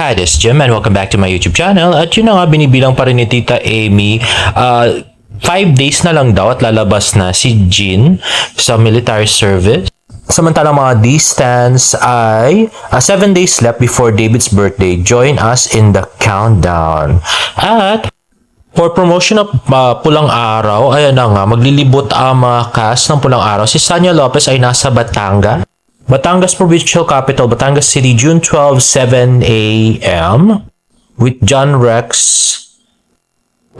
Hi, this is Jim and welcome back to my YouTube channel. At yun na nga, binibilang pa rin ni Tita Amy. 5 days na lang daw at lalabas na si Jean sa military service. Samantalang mga distance ay 7 days left before David's birthday. Join us in the countdown. At for promotion of Pulang Araw, ayan na nga, maglilibot ang mga cast ng Pulang Araw. Si Sanya Lopez ay nasa Batangas Provincial Capital, Batangas City, June 12, 7 a.m. with John Rex.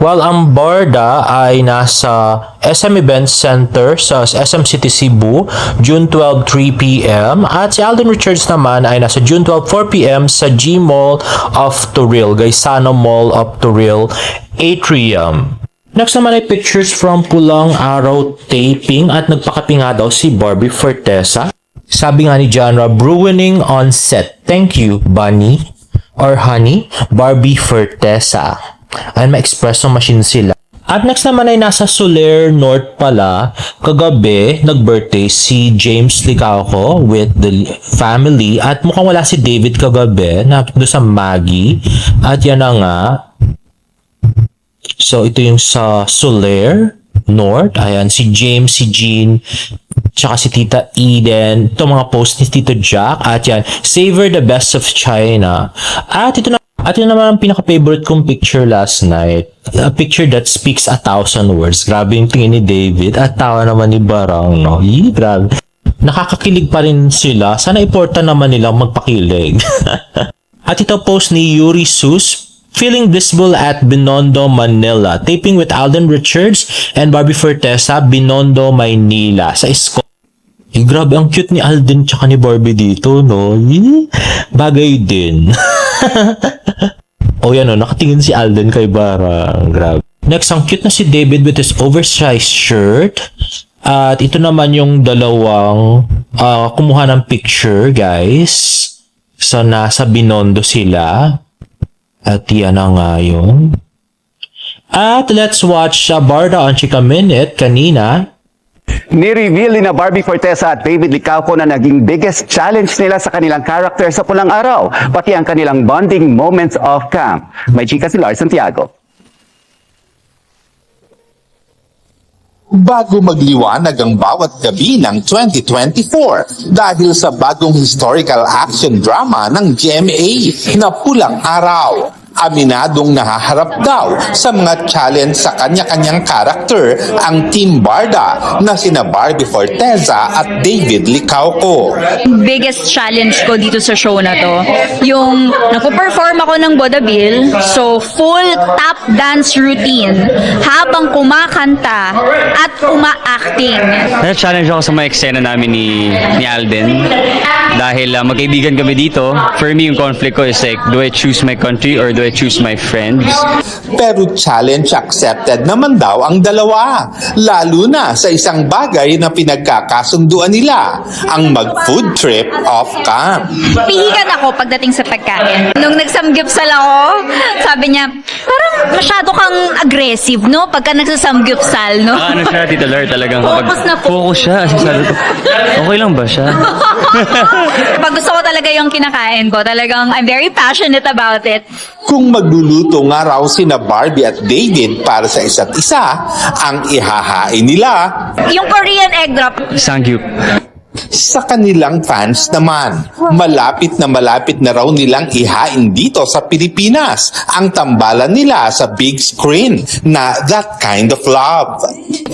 While ang Barda ay nasa SM Event Center sa SM City Cebu, June 12, 3 p.m. At si Alden Richards naman ay nasa June 12, 4 p.m. sa G Mall of Toril, Gaisano Mall of Toril, Atrium. Next naman ay pictures from Pulang Araw taping at nagpakapi nga daw si Barbie Fortesa. Sabi nga ni genre, brewing on set. Thank you, Bunny or Honey, Barbie Fortesa. Ay, may espresso machine sila. At next naman ay nasa Soler North pala. Kagabi, nag-birthday si James Licauco with the family. At mukhang wala si David kagabi na doon sa Maggie. At yan na nga. So, ito yung sa Soler North. Ayan, si James, si Jean, tsaka si Tita Eden. Ito mga post ni Tito Jack. At yan, savor the best of China. At ito naman ang pinaka-favorite kong picture last night. A picture that speaks 1,000 words. Grabe yung tingin ni David. At tawa naman ni Barang, no? Grabe. Nakakakilig pa rin sila. Sana iporta naman nilang magpakilig. At ito post ni Yuri Sus. Feeling blissful at Binondo, Manila. Taping with Alden Richards and Barbie Fortesa, Binondo, Maynila. Sa Isko. Grabe, ang cute ni Alden tsaka ni Barbie dito, no? Bagay din. O yan, no? Nakatingin si Alden kay Barang. Grabe. Next, ang cute na si David with his oversized shirt. At ito naman yung dalawang kumuha ng picture, guys. So, nasa Binondo sila. At yan na nga yun. At let's watch Barda on Chika Minute kanina. Ni-reveal ni na Barbie Fortesa at David Licauco na naging biggest challenge nila sa kanilang character sa Pulang Araw, pati ang kanilang bonding moments off cam. May chika si Lars Santiago. Bago magliwanag ang bawat gabi ng 2024 dahil sa bagong historical action drama ng GMA na Pulang Araw. Aminadong nahaharap daw sa mga challenge sa kanya-kanyang karakter ang Team Barda na sina Barbie Fortesa at David Licauco. Biggest challenge ko dito sa show na to, yung nagpo-perform ako ng vaudeville, so full tap dance routine habang kumakanta at uma-acting. Na-challenge ako sa mga eksena namin ni Alden dahil magkaibigan kami dito. For me, yung conflict ko is like, do I choose my country or do I choose my friends? Pero challenge accepted naman daw ang dalawa, lalo na sa isang bagay na pinagkakasunduan nila, ang mag-food trip off-cam. Pihikan ako pagdating sa pagkain. Nung nagsamgyupsal ako, sabi niya, parang masyado kang aggressive, no? Pagka nagsasamgyupsal, no? Ano siya, Tita Lar, talagang Focus na focus siya. Sabi ko, okay lang ba siya? Pag gusto ko talaga yung kinakain ko, talagang I'm very passionate about it. Kung magluluto nga raw sina Barbie at David para sa isa't isa, ang ihahain nila Yung Korean egg drop, Sangyup. sa kanilang fans naman. Malapit na raw nilang ihain dito sa Pilipinas ang tambalan nila sa big screen na That Kind of Love.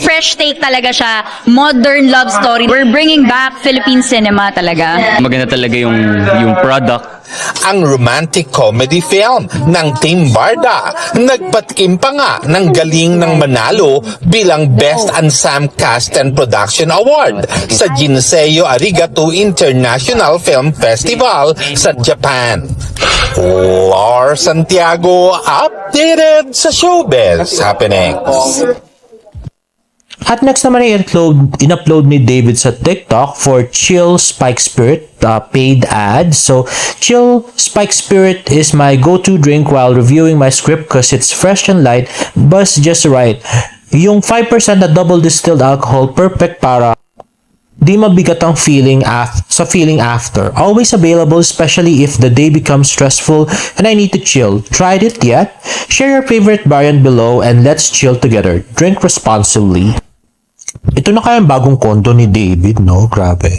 fresh take talaga siya, modern love story. We're bringing back Philippine cinema talaga. Maganda talaga yung product. Ang romantic comedy film ng Team Barda. Nagpatkim pa nga ng galing ng manalo bilang Best Ensemble Cast and Production Award sa Jinseo Arigato International Film Festival sa Japan. Lars Santiago, updated sa showbiz happenings. At next naman ay in-upload ni David sa TikTok for Chill Spike Spirit paid ad. So, Chill Spike Spirit is my go-to drink while reviewing my script because it's fresh and light, but just right. Yung 5% na double distilled alcohol, perfect para Di mabigat ang feeling sa feeling after. Always available, especially if the day becomes stressful and I need to chill. Tried it yet? Share your favorite variant below and let's chill together. Drink responsibly. Ito na kaya ang bagong kondo ni David, no? Grabe.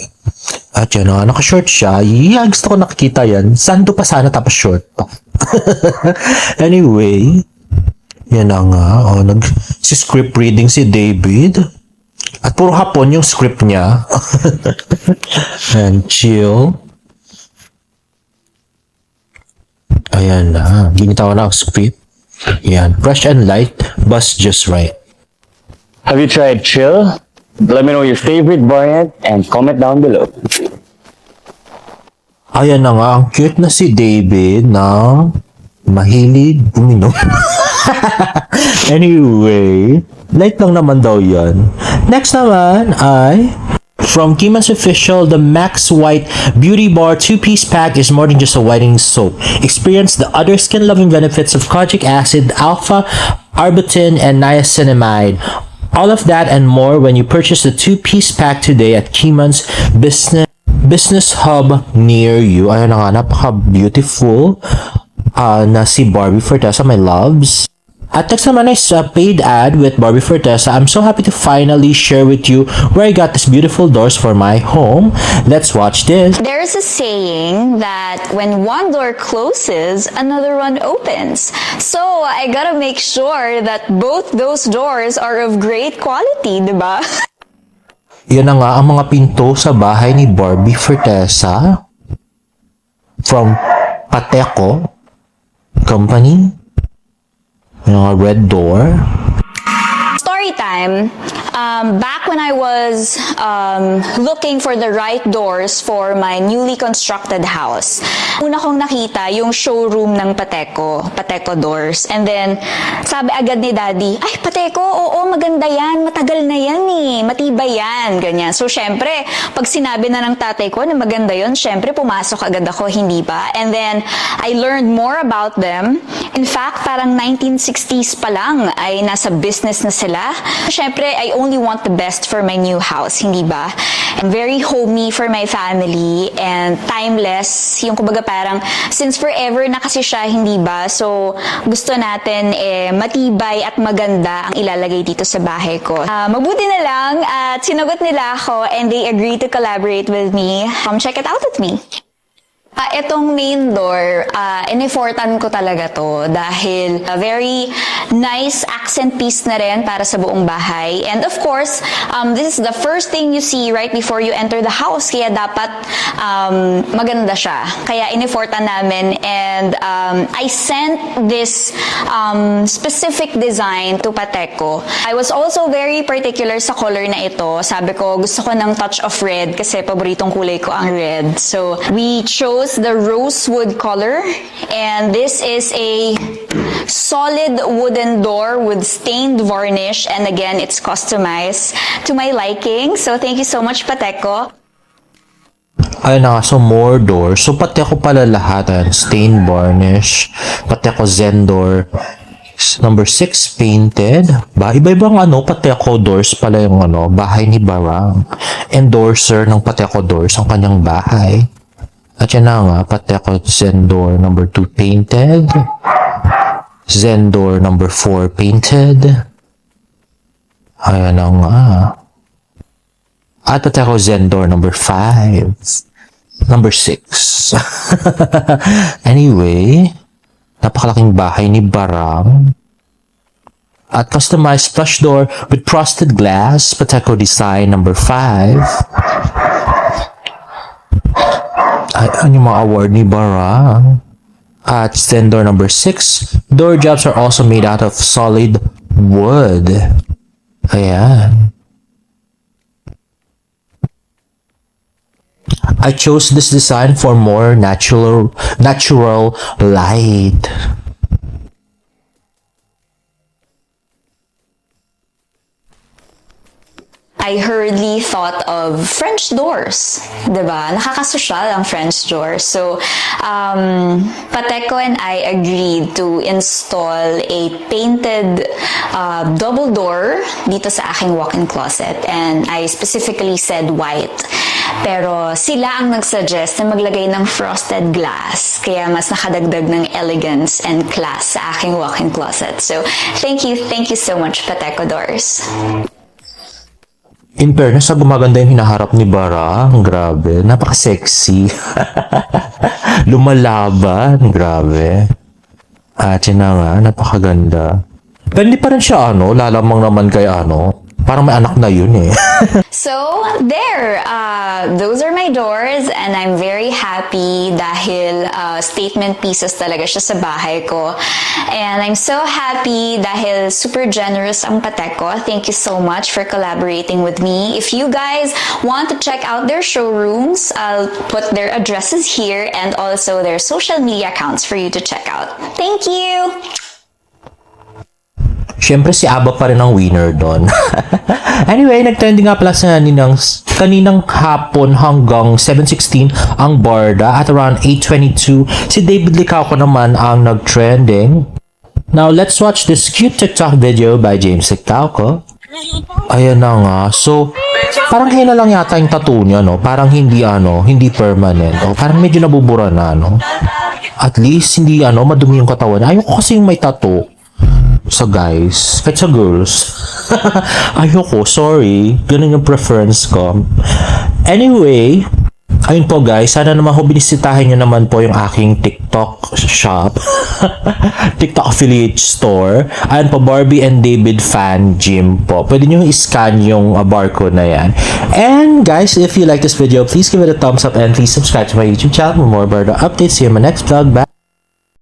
At yan na, naka-short siya. Yeah, gusto ko nakikita yan. Sando pa sana tapos short pa. Anyway, yan na nga. Oh, nag-script reading si David. At puro hapon yung script niya. And chill. Ayan na. Binitawan na ang script. Ayan. Fresh and light. Bus just right. Have you tried Chill? Let me know your favorite variant and comment down below. Ayan na nga. Ang cute na si David na mahilig uminom. Anyway, light lang naman daw yan. Next naman ay from Kiman's Official, the Max White Beauty Bar 2-piece pack is more than just a whitening soap. Experience the other skin-loving benefits of kojic acid, alpha, arbutin, and niacinamide. All of that and more when you purchase the 2-piece pack today at Kiman's Business Hub near you. Ayan na nga, napaka-beautiful na si Barbie Fortesa, my loves. At next naman is a paid ad with Barbie Fortesa. I'm so happy to finally share with you where I got these beautiful doors for my home. Let's watch this. There's a saying that when one door closes, another one opens. So, I gotta make sure that both those doors are of great quality, diba? Yan na nga ang mga pinto sa bahay ni Barbie Fortesa from Pateco Company. Yung red door. Story time. Back when I was looking for the right doors for my newly constructed house, una kong nakita yung showroom ng Pateco doors. And then, sabi agad ni Daddy, ay, Pateco, oo, maganda yan, matagal na yan eh, matibay yan, ganyan. So, syempre, pag sinabi na ng tatay ko na maganda yun, syempre, pumasok agad ako, hindi ba? And then, I learned more about them. In fact, parang 1960s pa lang ay nasa business na sila. Syempre, I only want the best for my new house, hindi ba? I'm very homey for my family and timeless. Yung kumbaga parang, since forever na kasi siya, hindi ba? So, gusto natin matibay at maganda ang ilalagay dito sa bahay ko. Mabuti na lang at sinagot nila ako and they agreed to collaborate with me. Check it out with me. Itong main door, inifortan ko talaga to dahil a very nice accent piece na rin para sa buong bahay. And of course, this is the first thing you see right before you enter the house. Kaya dapat maganda siya. Kaya inifortan namin and I sent this specific design to Pateco. I was also very particular sa color na ito. Sabi ko, gusto ko ng touch of red kasi paboritong kulay ko ang red. So, we chose the rosewood color and this is a solid wooden door with stained varnish and again it's customized to my liking. So thank you so much, Pateco. Ayun na nga, so more doors. So Pateco pala lahat. Stained varnish. Pateco Zen door. Number 6 painted. Iba-ibang Pateco doors pala yung bahay ni Barang. Endorser ng Pateco doors ang kanyang bahay. At yan na nga, Pateco Zen door number 2 painted. Zen door number 4 painted. Ayan na nga. At Pateco Zen door number 5. Number 6. Anyway, napakalaking bahay ni Barang. At customized flush door with frosted glass, Pateco design number 5. Ano yung mga award ni Barang? At Zen door number 6, door jobs are also made out of solid wood. Ayan. I chose this design for more natural light. I hurriedly thought of French doors. Diba? Nakakasosyal ang French doors. So, Pateco and I agreed to install a painted double door dito sa aking walk-in closet. And I specifically said white. Pero sila ang nag-suggest na maglagay ng frosted glass. Kaya mas nakadagdag ng elegance and class sa aking walk-in closet. So, thank you so much, Pateco Doors. In fairness, sa gumaganda yung hinaharap ni Bara. Grabe. Napaka-sexy. Lumalaban. Grabe. At yun na nga, napakaganda. Pero hindi pa rin siya, lalamang naman kay parang may anak na yun eh. So, there. Those are my doors and I'm very happy dahil statement pieces talaga siya sa bahay ko. And I'm so happy dahil super generous ang Pateco. Thank you so much for collaborating with me. If you guys want to check out their showrooms, I'll put their addresses here and also their social media accounts for you to check out. Thank you! Siyempre si Aba pa rin ang winner doon. Anyway, nag-trending nga pala sa kaninang hapon hanggang 7:16 ang Barda at around 8:22 si David Licauco naman ang nag-trending. Now, let's watch this cute TikTok video by James Licauco. Ayan na nga. So, parang hina lang yata yung tattoo niya, Parang hindi, hindi permanent. O, parang medyo nabubura na, At least, hindi, madumi yung katawan. Ayoko kasi yung may tattoo. Sa guys, kahit sa girls. Ayoko, sorry. Ganun yung preference ko. Anyway, ayun po guys, sana naman binisitahin nyo naman po yung aking TikTok shop. TikTok affiliate store. Ayun po, Barbie and David Fan Gym po. Pwede nyo i-scan yung barcode na yan. And guys, if you like this video, please give it a thumbs up and please subscribe to my YouTube channel for more Barda updates. See you in my next vlog. Bye!